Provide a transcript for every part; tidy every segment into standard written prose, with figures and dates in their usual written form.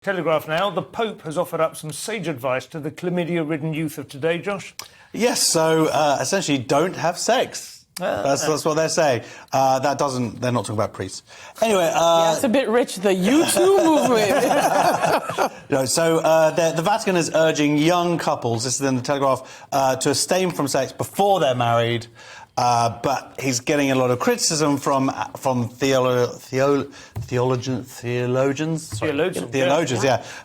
Telegraph now. The Pope has offered up some sage advice to the chlamydia-ridden youth of today, Josh. Yes, so essentially don't have sex. That's what they're saying. They're not talking about priests. Anyway... yeah, it's a bit rich, the U2 movement. The Vatican is urging young couples, this is in the Telegraph, to abstain from sex before they're married. But he's getting a lot of criticism from theologians,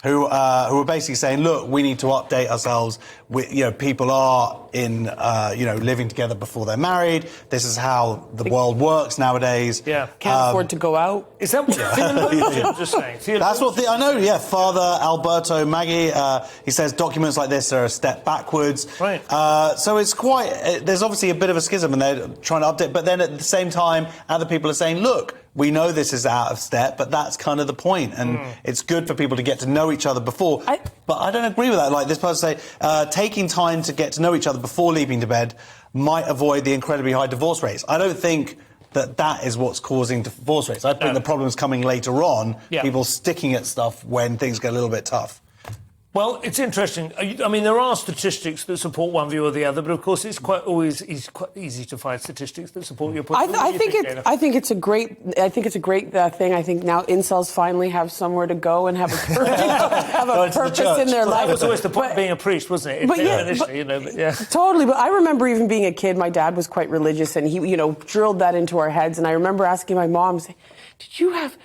who are basically saying, look, we need to update ourselves. People are living together before they're married. This is how the world works nowadays. Yeah, can't afford to go out. Is that what theologians are saying? That's what I know. Yeah, Father Alberto Maggi. He says documents like this are a step backwards. Right. So it's quite. There's obviously a bit of a schism, and they're trying to update. But then at the same time, other people are saying, look, we know this is out of step, but that's kind of the point, and it's good for people to get to know each other before. But I don't agree with that. Like this person say, taking time to get to know each other before leaving to bed might avoid the incredibly high divorce rates. I don't think that is what's causing divorce rates. I think the problem's coming later on, people sticking at stuff when things get a little bit tough. Well, it's interesting. I mean, there are statistics that support one view or the other, but of course, it's quite easy to find statistics that support your point. I think it's a great thing. I think now incels finally have somewhere to go and have a purpose in their life. That was always the point of being a priest, wasn't it? Totally. But I remember even being a kid, my dad was quite religious, and he, drilled that into our heads. And I remember asking my mom, saying, "Did you have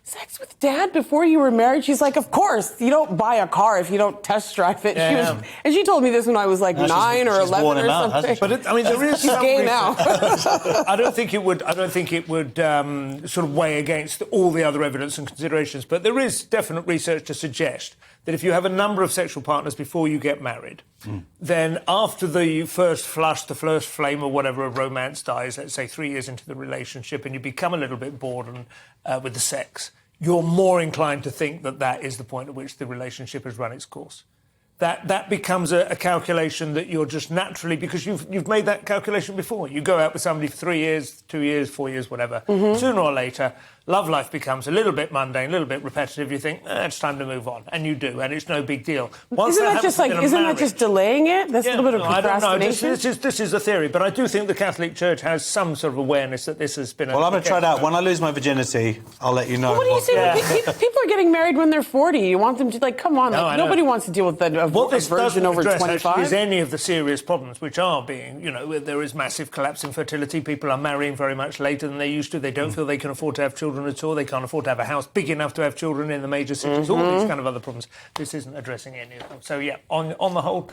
sex with Dad before you were married?" She's like, "Of course. You don't buy a car if you don't test drive it." And she told me this when I was like 9 or 11 or something. But there is she's some gay now. I don't think it would sort of weigh against all the other evidence and considerations. But there is definite research to suggest that if you have a number of sexual partners before you get married, then after the first flush, the first flame or whatever of romance dies, let's say 3 years into the relationship, and you become a little bit bored with the sex, you're more inclined to think that is the point at which the relationship has run its course. That becomes a calculation that you're just naturally, because you've made that calculation before. You go out with somebody for 3 years, 2 years, 4 years, whatever. Sooner or later, love life becomes a little bit mundane, a little bit repetitive. You think, it's time to move on. And you do, and it's no big deal. Isn't that just delaying it? That's a little bit of procrastination. I don't know. This is a theory, but I do think the Catholic Church has some sort of awareness that this has been... Well, I'm going to try it out. When I lose my virginity, I'll let you know. What do you say? People are getting married when they're 40. You want them to, come on. Nobody wants to deal with that. What this virgin over 25 is any of the serious problems which are being, there is massive collapse in fertility. People are marrying very much later than they used to. They don't feel they can afford to have children at all. They can't afford to have a house big enough to have children in the major cities. All these kind of other problems. This isn't addressing any of them. So, on the whole,